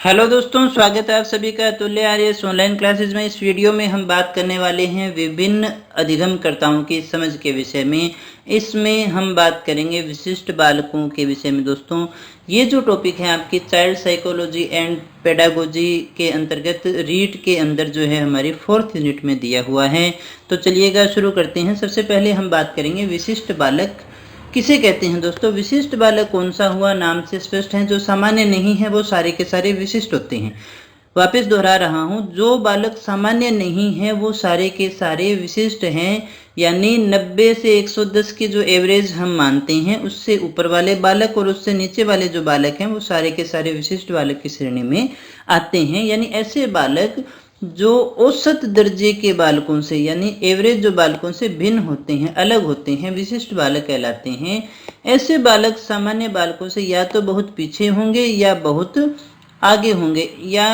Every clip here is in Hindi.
हेलो दोस्तों, स्वागत है आप सभी का तुल्य आर्यस ऑनलाइन क्लासेज में। इस वीडियो में हम बात करने वाले हैं विभिन्न अधिगमकर्ताओं की समझ के विषय में। इसमें हम बात करेंगे विशिष्ट बालकों के विषय में। दोस्तों, ये जो टॉपिक है आपकी चाइल्ड साइकोलॉजी एंड पेडागोजी के अंतर्गत रीट के अंदर जो है हमारी 4th यूनिट में दिया हुआ है। तो चलिएगा शुरू करते हैं। सबसे पहले हम बात करेंगे विशिष्ट बालक किसे कहते हैं। दोस्तों, विशिष्ट बालक कौन सा हुआ, नाम से स्पष्ट है। जो सामान्य नहीं है वो सारे के सारे विशिष्ट होते हैं। वापस दोहरा रहा हूँ, जो बालक सामान्य नहीं है वो सारे के सारे विशिष्ट हैं। यानी 90 से 110 की जो एवरेज हम मानते हैं, उससे ऊपर वाले बालक और उससे नीचे वाले जो बालक हैं वो सारे के सारे विशिष्ट बालक की श्रेणी में आते हैं। यानी ऐसे बालक जो औसत दर्जे के बालकों से यानी एवरेज जो बालकों से भिन्न होते हैं, अलग होते हैं, विशिष्ट बालक कहलाते हैं। ऐसे बालक सामान्य बालकों से या तो बहुत पीछे होंगे या बहुत आगे होंगे। या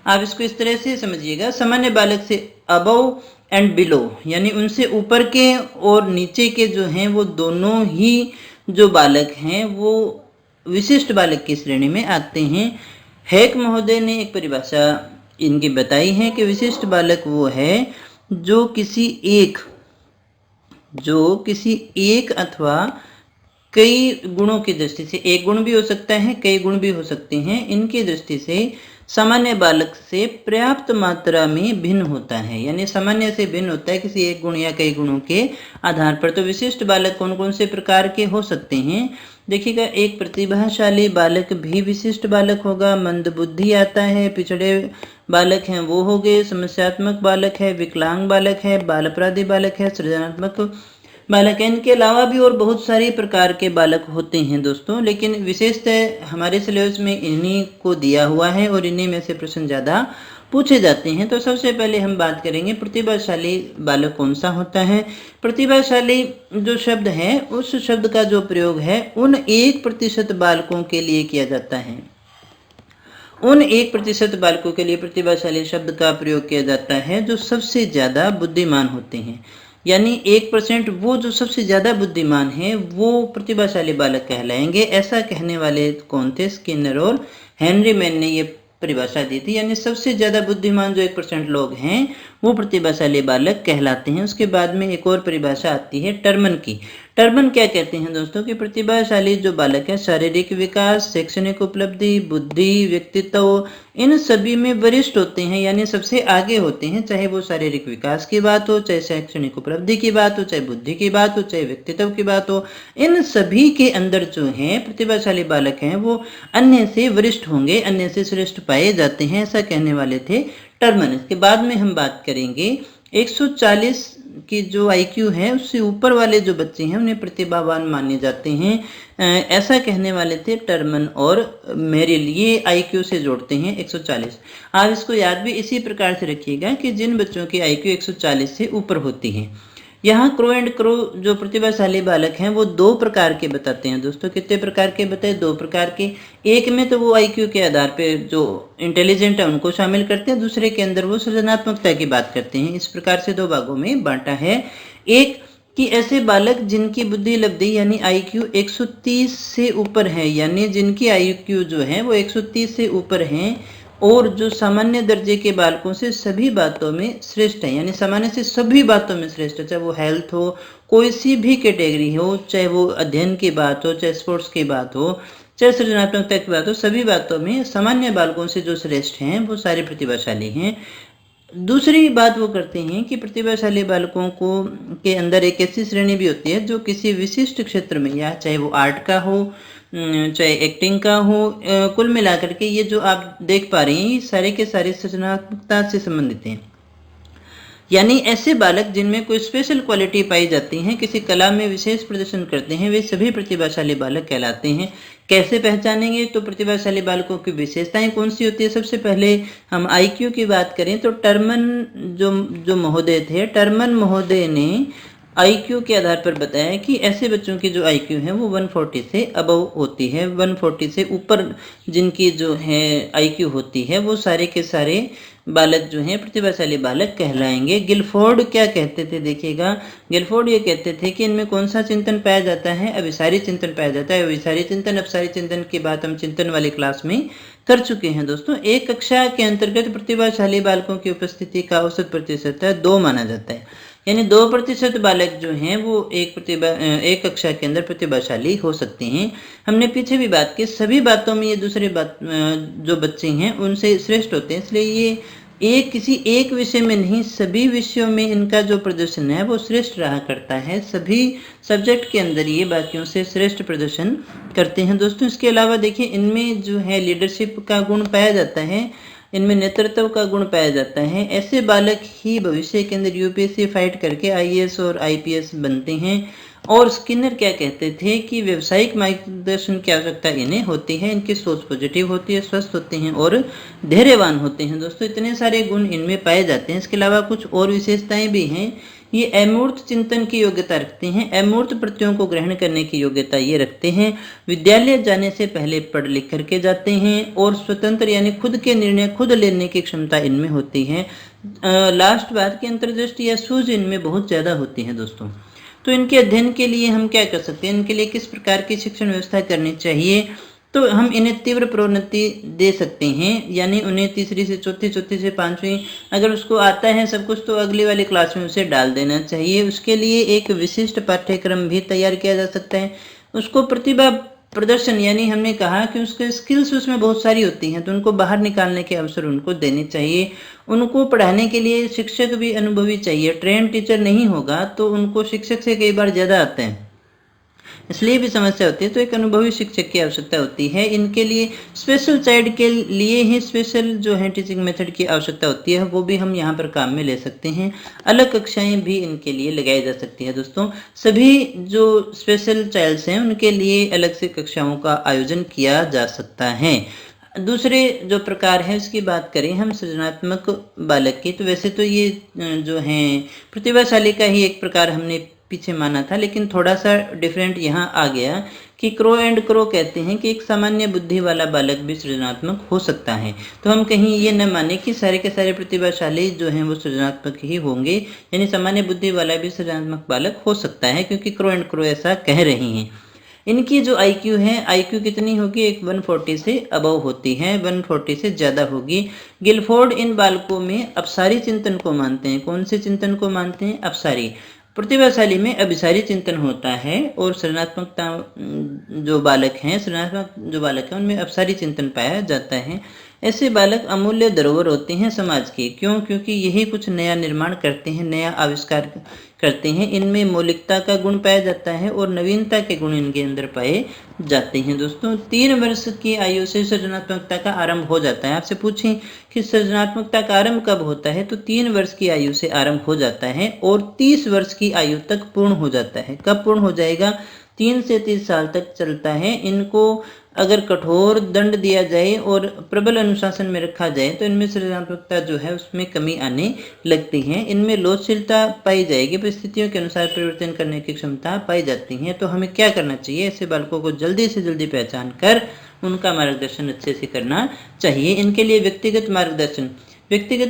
आप इसको इस तरह से समझिएगा, सामान्य बालक से अबव एंड बिलो यानी उनसे ऊपर के और नीचे के जो हैं वो दोनों ही जो बालक हैं वो विशिष्ट बालक की श्रेणी में आते हैं। हैक महोदय ने एक परिभाषा इनकी बताई है कि विशिष्ट बालक वो है जो किसी एक अथवा कई गुणों की दृष्टि से, एक गुण भी हो सकता है, कई गुण भी हो सकते हैं, इनकी दृष्टि से सामान्य बालक से पर्याप्त मात्रा में भिन्न होता है। यानी सामान्य से भिन्न होता है किसी एक गुण या कई गुणों के आधार पर। तो विशिष्ट बालक कौन कौन से प्रकार के हो सकते हैं, देखिएगा। एक प्रतिभाशाली बालक भी विशिष्ट बालक होगा। मंदबुद्धि आता है, पिछड़े बालक हैं वो हो गए, समस्यात्मक बालक है, विकलांग बालक है, बाल अपराधी बालक है, सृजनात्मक बालक है। इनके अलावा भी और बहुत सारे प्रकार के बालक होते हैं दोस्तों, लेकिन विशेषतः हमारे सिलेबस में इन्हीं को दिया हुआ है और इन्हीं में से प्रश्न ज़्यादा पूछे जाते हैं। तो सबसे पहले हम बात करेंगे प्रतिभाशाली बालक कौन सा होता है। प्रतिभाशाली जो शब्द है, उस शब्द का जो प्रयोग है उन 1% बालकों के लिए किया जाता है। उन 1% बालकों के लिए प्रतिभाशाली शब्द का प्रयोग किया जाता है जो सबसे ज़्यादा बुद्धिमान होते हैं। यानी 1% वो जो सबसे ज़्यादा बुद्धिमान है वो प्रतिभाशाली बालक कहलाएंगे। ऐसा कहने वाले कौन थे? स्किनर और हेनरी मैन ने ये परिभाषा दी थी। यानी सबसे ज़्यादा बुद्धिमान जो 1% लोग हैं वो प्रतिभाशाली बालक कहलाते हैं। उसके बाद में एक और परिभाषा आती है टर्मन की। टर्मन क्या कहते हैं दोस्तों कि प्रतिभाशाली जो बालक है शारीरिक विकास, शैक्षणिक उपलब्धि, बुद्धि, व्यक्तित्व, इन सभी में वरिष्ठ होते हैं। यानी सबसे आगे होते हैं, चाहे वो शारीरिक विकास की बात हो, चाहे शैक्षणिक उपलब्धि की बात हो, चाहे बुद्धि की बात हो, चाहे व्यक्तित्व की बात हो। इन सभी के अंदर जो हैं प्रतिभाशाली बालक हैं वो अन्य से वरिष्ठ होंगे, अन्य से श्रेष्ठ पाए जाते हैं। ऐसा कहने वाले थे टर्मन। इसके बाद में हम बात करेंगे 140 की जो IQ है उससे ऊपर वाले जो बच्चे हैं उन्हें प्रतिभावान माने जाते हैं। ऐसा कहने वाले थे टर्मन और मेरिल। ये IQ से जोड़ते हैं 140। आप इसको याद भी इसी प्रकार से रखिएगा कि जिन बच्चों की IQ 140 से ऊपर होती है। यहाँ क्रो एंड क्रो जो प्रतिभाशाली बालक हैं वो 2 प्रकार के बताते हैं दोस्तों। कितने प्रकार के बताए? 2 प्रकार के। एक में तो वो IQ के आधार पे जो इंटेलिजेंट है उनको शामिल करते हैं, दूसरे के अंदर वो सृजनात्मकता की बात करते हैं। इस प्रकार से 2 भागों में बांटा है। एक कि ऐसे बालक जिनकी बुद्धि लब्धि यानी IQ 130 से ऊपर है, यानी जिनकी IQ जो है वो 130 से ऊपर है और जो सामान्य दर्जे के बालकों से सभी बातों में श्रेष्ठ है। यानी सामान्य से सभी बातों में श्रेष्ठ है, चाहे वो हेल्थ हो, कोई सी भी कैटेगरी हो, चाहे वो अध्ययन की बात हो, चाहे स्पोर्ट्स की बात हो, चाहे सृजनात्मकता की बात हो, सभी बातों में सामान्य बालकों से जो श्रेष्ठ हैं वो सारे प्रतिभाशाली हैं। दूसरी बात वो करते हैं कि प्रतिभाशाली बालकों को के अंदर एक ऐसी श्रेणी भी होती है जो किसी विशिष्ट क्षेत्र में, या चाहे वो आर्ट का हो, चाहे एक्टिंग का हो, कुल मिलाकर के ये जो आप देख पा रहे हैं ये सारे के सारे सृजनात्मकता से संबंधित हैं। यानी ऐसे बालक जिनमें कोई स्पेशल क्वालिटी पाई जाती है, किसी कला में विशेष प्रदर्शन करते हैं, वे सभी प्रतिभाशाली बालक कहलाते हैं। कैसे पहचानेंगे? तो प्रतिभाशाली बालकों की विशेषताएं कौन सी होती है? सबसे पहले हम IQ की बात करें तो टर्मन जो महोदय थे, टर्मन महोदय ने आईक्यू के आधार पर बताया कि ऐसे बच्चों की जो आईक्यू है वो 140 से अबव होती है, 140 से ऊपर जिनकी जो है आईक्यू होती है वो सारे के सारे बालक जो हैं प्रतिभाशाली बालक कहलाएंगे। गिलफोर्ड क्या कहते थे, देखिएगा, गिलफोर्ड ये कहते थे कि इनमें कौन सा चिंतन पाया जाता है, अभिसारी चिंतन पाया जाता है। अभिसारी चिंतन, अपसारी चिंतन की बात हम चिंतन वाली क्लास में कर चुके हैं दोस्तों। एक कक्षा के अंतर्गत प्रतिभाशाली बालकों की उपस्थिति का औसत प्रतिशत 2 माना जाता है, यानी 2% बालक जो हैं वो एक कक्षा के अंदर प्रतिभाशाली हो सकते हैं। हमने पीछे भी बात की, सभी बातों में ये दूसरे बात जो बच्चे हैं उनसे श्रेष्ठ होते हैं, इसलिए ये किसी एक विषय में नहीं, सभी विषयों में इनका जो प्रदर्शन है वो श्रेष्ठ रहा करता है। सभी सब्जेक्ट के अंदर ये बाकियों से श्रेष्ठ प्रदर्शन करते हैं दोस्तों। इसके अलावा देखिए, इनमें जो है लीडरशिप का गुण पाया जाता है, इनमें नेतृत्व का गुण पाया जाता है। ऐसे बालक ही भविष्य के अंदर यूपीएससी फाइट करके आईएएस और आईपीएस बनते हैं। और स्किनर क्या कहते थे कि व्यावसायिक मार्गदर्शन की आवश्यकता इन्हें होती है, इनकी सोच पॉजिटिव होती है, स्वस्थ होते हैं और धैर्यवान होते हैं दोस्तों। इतने सारे गुण इनमें पाए जाते हैं। इसके अलावा कुछ और विशेषताएं भी हैं। ये अमूर्त चिंतन की योग्यता रखते हैं, अमूर्त प्रत्ययों को ग्रहण करने की योग्यता ये रखते हैं, विद्यालय जाने से पहले पढ़ लिख करके जाते हैं और स्वतंत्र यानी खुद के निर्णय खुद लेने की क्षमता इनमें होती है। लास्ट बात की अंतर्दृष्टि या सूझ इनमें बहुत ज़्यादा होती है दोस्तों। तो इनके अध्ययन के लिए हम क्या कर सकते हैं, इनके लिए किस प्रकार की शिक्षण व्यवस्था करनी चाहिए, तो हम इन्हें तीव्र प्रोन्नति दे सकते हैं, यानी उन्हें तीसरी से चौथी, चौथी से पांचवी, अगर उसको आता है सब कुछ तो अगली वाली क्लास में उसे डाल देना चाहिए। उसके लिए एक विशिष्ट पाठ्यक्रम भी तैयार किया जा सकता है। उसको प्रतिभा प्रदर्शन, यानी हमने कहा कि उसके स्किल्स उसमें बहुत सारी होती हैं, तो उनको बाहर निकालने के अवसर उनको देने चाहिए। उनको पढ़ाने के लिए शिक्षक भी अनुभवी चाहिए। ट्रेन टीचर नहीं होगा तो उनको शिक्षक से कई बार ज़्यादा आते हैं, इसलिए भी समस्या होती है, तो एक अनुभवी शिक्षक की आवश्यकता होती है। इनके लिए स्पेशल चाइल्ड के लिए ही स्पेशल जो है टीचिंग मेथड की आवश्यकता होती है, वो भी हम यहाँ पर काम में ले सकते हैं। अलग कक्षाएं भी इनके लिए लगाई जा सकती है दोस्तों। सभी जो स्पेशल चाइल्ड्स हैं उनके लिए अलग से कक्षाओं का आयोजन किया जा सकता है। दूसरे जो प्रकार है उसकी बात करें हम सृजनात्मक बालक की, तो वैसे तो ये जो है प्रतिभाशाली का ही एक प्रकार हमने पीछे माना था, लेकिन थोड़ा सा डिफरेंट यहाँ आ गया कि क्रो एंड क्रो कहते हैं कि एक सामान्य बुद्धि वाला बालक भी सृजनात्मक हो सकता है। तो हम कहीं ये न माने कि सारे के सारे प्रतिभाशाली जो हैं वो सृजनात्मक ही होंगे, यानी सामान्य बुद्धि वाला भी सृजनात्मक बालक हो सकता है, क्योंकि क्रो एंड क्रो ऐसा कह रही हैं। इनकी जो आईक्यू है, आईक्यू कितनी होगी, एक 140 से अबव होती है, 140 से ज़्यादा होगी। गिलफोर्ड इन बालकों में अपसारी चिंतन को मानते हैं। कौन से चिंतन को मानते हैं, अपसारी। प्रतिभाशाली में अभिसारी चिंतन होता है और सृजनात्मकता जो बालक हैं, सृजनात्मक जो बालक हैं उनमें अपसारी चिंतन पाया जाता है। ऐसे बालक अमूल्य धरोहर होते हैं समाज के। क्यों, क्योंकि यही कुछ नया निर्माण करते हैं, नया आविष्कार करते हैं। इनमें मौलिकता का गुण पाया जाता है और नवीनता के गुण इनके अंदर पाए जाते हैं दोस्तों। 3 वर्ष की आयु से सृजनात्मकता का आरंभ हो जाता है। आपसे पूछें कि सृजनात्मकता का आरंभ कब होता है, तो 3 वर्ष की आयु से आरंभ हो जाता है और 30 वर्ष की आयु तक पूर्ण हो जाता है। कब पूर्ण हो जाएगा, 3 से 30 साल तक चलता है। इनको अगर कठोर दंड दिया जाए और प्रबल अनुशासन में रखा जाए तो इनमें सृजनात्मकता जो है उसमें कमी आने लगती है। इनमें लोचशीलता पाई जाएगी, परिस्थितियों के अनुसार परिवर्तन करने की क्षमता पाई जाती है। तो हमें क्या करना चाहिए, ऐसे बालकों को जल्दी से जल्दी पहचान कर उनका मार्गदर्शन अच्छे से करना चाहिए। इनके लिए व्यक्तिगत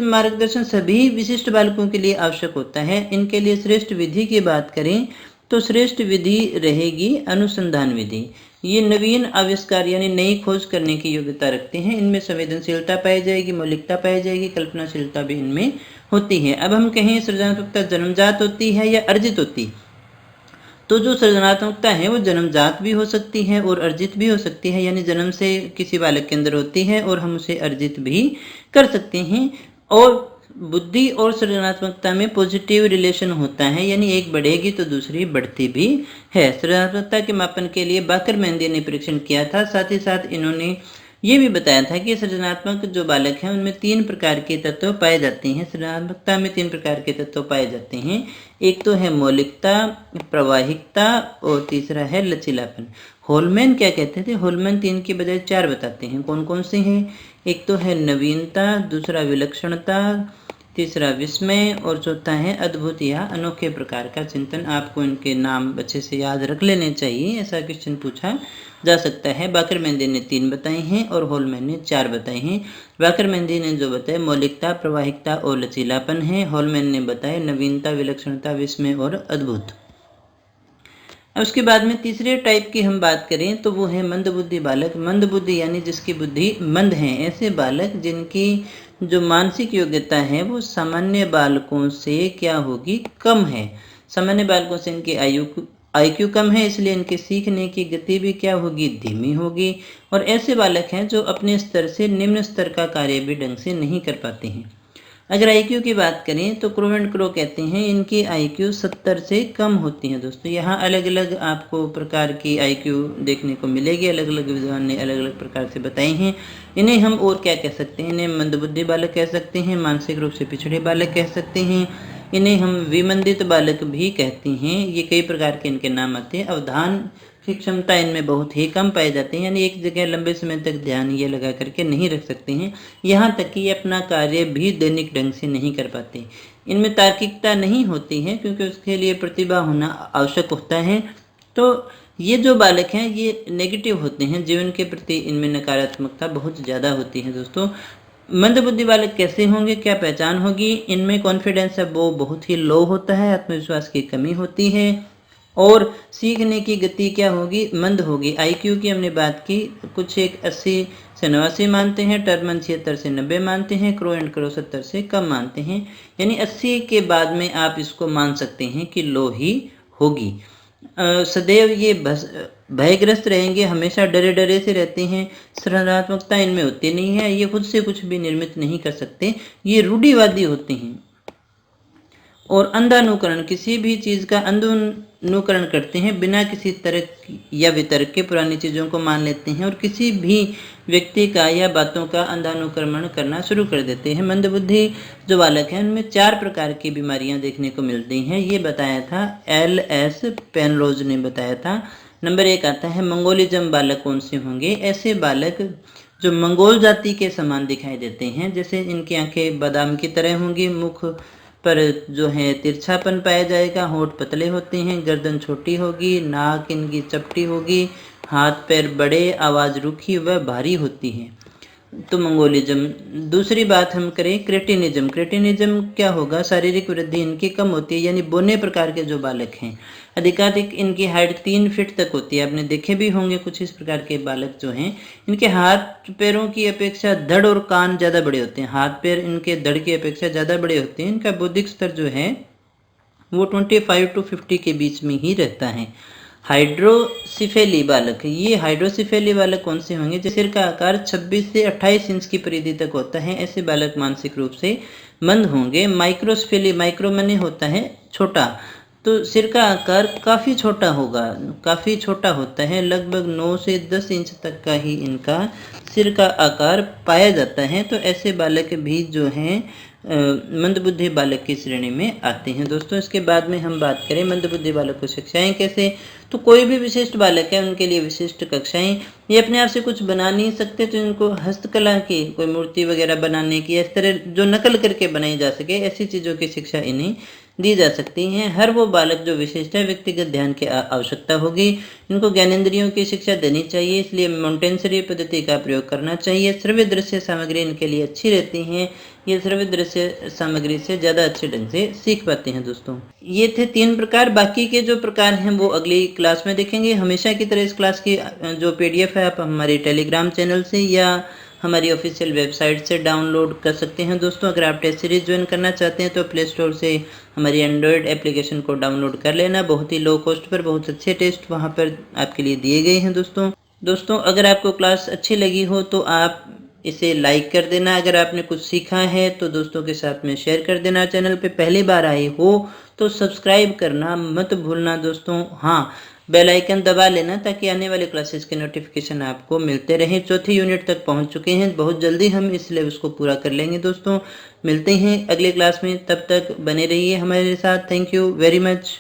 मार्गदर्शन सभी विशिष्ट बालकों के लिए आवश्यक होता है। इनके लिए श्रेष्ठ विधि की बात करें तो श्रेष्ठ विधि रहेगी अनुसंधान विधि। ये नवीन आविष्कार यानी नई खोज करने की योग्यता रखते हैं। इनमें संवेदनशीलता पाई जाएगी, मौलिकता पाई जाएगी, कल्पनाशीलता भी इनमें होती है। अब हम कहें सृजनात्मकता जन्मजात होती है या अर्जित होती, तो जो सृजनात्मकता है वो जन्मजात भी हो सकती है और अर्जित भी हो सकती है, यानी जन्म से किसी बालक के अंदर होती है और हम उसे अर्जित भी कर सकते हैं। और बुद्धि और सृजनात्मकता में पॉजिटिव रिलेशन होता है, यानी एक बढ़ेगी तो दूसरी बढ़ती भी है। सृजनात्मकता के मापन के लिए बाकर मेहंदी ने परीक्षण किया था। साथ ही साथ इन्होंने ये भी बताया था कि सृजनात्मक जो बालक हैं उनमें 3 प्रकार के तत्व पाए जाते हैं। सृजनात्मकता में 3 प्रकार के तत्व पाए जाते हैं। एक तो है मौलिकता, प्रवाहिकता और तीसरा है लचीलापन। होलमैन क्या कहते थे, होलमैन 3 की बजाय 4 बताते हैं। कौन कौन से हैं, एक तो है नवीनता, दूसरा विलक्षणता, तीसरा विस्मय और चौथा है अद्भुत या अनोखे प्रकार का चिंतन। आपको इनके नाम अच्छे से याद रख लेने चाहिए, ऐसा क्वेश्चन पूछा जा सकता है। बाकर मेहंदी ने 3 बताए हैं और हॉलमैन ने 4 बताए हैं। बाकर मेहंदी ने जो बताया मौलिकता, प्रवाहिकता और लचीलापन है। हॉलमैन ने बताया नवीनता, विलक्षणता, विस्मय और अद्भुत। उसके बाद में तीसरे टाइप की हम बात करें तो वो है मंदबुद्धि बालक। मंदबुद्धि यानी जिसकी बुद्धि मंद है, ऐसे बालक जिनकी जो मानसिक योग्यता है वो सामान्य बालकों से क्या होगी, कम है। सामान्य बालकों से इनकी IQ कम है, इसलिए इनके सीखने की गति भी क्या होगी, धीमी होगी। और ऐसे बालक हैं जो अपने स्तर से निम्न स्तर का कार्य भी ढंग से नहीं कर पाते हैं। अगर IQ की बात करें तो क्रो एंड क्रो कहते हैं इनकी IQ 70 से कम होती है। दोस्तों यहाँ अलग अलग आपको प्रकार की IQ देखने को मिलेगी, अलग अलग विद्वान ने अलग अलग प्रकार से बताई हैं। इन्हें हम और क्या कह सकते हैं, इन्हें मंदबुद्धि बालक कह सकते हैं, मानसिक रूप से पिछड़े बालक कह सकते हैं, इन्हें हम विमंदित बालक भी कहते हैं। ये कई प्रकार के इनके नाम आते हैं। अवधान की क्षमता इनमें बहुत ही कम पाई जाती है, यानी एक जगह लंबे समय तक ध्यान ये लगा करके नहीं रख सकते हैं। यहाँ तक कि अपना कार्य भी दैनिक ढंग से नहीं कर पाते। इनमें तार्किकता नहीं होती है क्योंकि उसके लिए प्रतिभा होना आवश्यक होता है। तो ये जो बालक हैं ये नेगेटिव होते हैं, जीवन के प्रति इनमें नकारात्मकता बहुत ज़्यादा होती है। दोस्तों मंदबुद्धि बालक कैसे होंगे, क्या पहचान होगी, इनमें कॉन्फिडेंस है वो बहुत ही लो होता है, आत्मविश्वास की कमी होती है और सीखने की गति क्या होगी, मंद होगी। IQ की हमने बात की, कुछ एक 80 से 89 मानते हैं, टर्मन 76 से 90 मानते हैं, क्रो एंड क्रो 70 से कम मानते हैं। यानी 80 के बाद में आप इसको मान सकते हैं कि लो ही होगी। सदैव ये भयग्रस्त रहेंगे, हमेशा डरे डरे से रहते हैं, सृजनात्मकता इनमें होती नहीं है, ये खुद से कुछ भी निर्मित नहीं कर सकते, ये रूढ़िवादी होते हैं। और अंधानुकरण, किसी भी चीज़ का अंधानुकरण करते हैं बिना किसी तर्क या वितर्क के, पुरानी चीज़ों को मान लेते हैं और किसी भी व्यक्ति का या बातों का अंधानुकरण करना शुरू कर देते हैं। मंदबुद्धि जो बालक हैं उनमें 4 प्रकार की बीमारियां देखने को मिलती हैं, ये बताया था LS पेनरोज ने बताया था। नंबर 1 आता है मंगोलिज्म बालक कौन से होंगे। ऐसे बालक जो मंगोल जाति के समान दिखाई देते हैं, जैसे इनकी आंखें बादाम की तरह होंगी, मुख पर जो है तिरछापन पाया जाएगा, होंठ पतले होते हैं, गर्दन छोटी होगी, नाक इनकी चपटी होगी, हाथ पैर बड़े, आवाज़ रूखी व भारी होती है। तो मंगोलिज्म। दूसरी बात हम करें क्रेटिनिज्म। क्रेटिनिज्म क्या होगा, शारीरिक वृद्धि इनकी कम होती है, यानी बोने प्रकार के जो बालक हैं, अधिकाधिक इनकी हाइट 3 फीट तक होती है। आपने देखे भी होंगे कुछ इस प्रकार के बालक जो हैं, इनके हाथ पैरों की अपेक्षा धड़ और कान ज़्यादा बड़े होते हैं, हाथ पैर इनके धड़ की अपेक्षा ज़्यादा बड़े होते हैं। इनका बौद्धिक स्तर जो है वो 25 to 50 के बीच में ही रहता है। हाइड्रोसिफेली बालक, ये हाइड्रोसिफेली बालक कौन से होंगे, सिर का आकार 26 से 28 इंच की परिधि तक होता है, ऐसे बालक मानसिक रूप से मंद होंगे। माइक्रोस्फेली, माइक्रो माने होता है छोटा, तो सिर का आकार काफ़ी छोटा होगा, काफ़ी छोटा होता है, लगभग 9 से 10 इंच तक का ही इनका सिर का आकार पाया जाता है। तो ऐसे बालक भी जो हैं मंदबुद्धि बालक की श्रेणी में आते हैं। दोस्तों इसके बाद में हम बात करें मंदबुद्धि बालक को शिक्षाएं कैसे, तो कोई भी विशिष्ट बालक है उनके लिए विशिष्ट कक्षाएं, ये अपने आप से कुछ बना नहीं सकते, तो इनको हस्तकला की, कोई मूर्ति वगैरह बनाने की, इस तरह जो नकल करके बनाई जा सके ऐसी चीज़ों की शिक्षा इन्हें दी जा सकती हैं। हर वो बालक जो विशिष्ट है व्यक्तिगत ध्यान की आवश्यकता होगी, इनको ज्ञानेंद्रियों की शिक्षा देनी चाहिए, इसलिए मॉन्टेसरी पद्धति का प्रयोग करना चाहिए। श्रव्य दृश्य सामग्री इनके लिए अच्छी रहती हैं, ये श्रव्य दृश्य सामग्री से ज़्यादा अच्छे ढंग से सीख पाते हैं। दोस्तों ये थे 3 प्रकार, बाकी के जो प्रकार हैं वो अगली क्लास में देखेंगे। हमेशा की तरह इस क्लास की जो PDF है आप हमारे टेलीग्राम चैनल से या हमारी ऑफिशियल वेबसाइट से डाउनलोड कर सकते हैं। दोस्तों अगर आप टेस्ट सीरीज ज्वाइन करना चाहते हैं तो प्ले स्टोर से हमारी एंड्रॉयड एप्लीकेशन को डाउनलोड कर लेना, बहुत ही लो कॉस्ट पर बहुत अच्छे टेस्ट वहां पर आपके लिए दिए गए हैं। दोस्तों अगर आपको क्लास अच्छी लगी हो तो आप इसे लाइक कर देना, अगर आपने कुछ सीखा है तो दोस्तों के साथ में शेयर कर देना, चैनल पे पहली बार आए हो तो सब्सक्राइब करना मत भूलना दोस्तों। हाँ, बेल आइकन दबा लेना ताकि आने वाले क्लासेस के नोटिफिकेशन आपको मिलते रहें। 4थी यूनिट तक पहुंच चुके हैं, बहुत जल्दी हम इस सिलेबस को पूरा कर लेंगे। दोस्तों मिलते हैं अगले क्लास में, तब तक बने रहिए हमारे साथ। Thank you very much.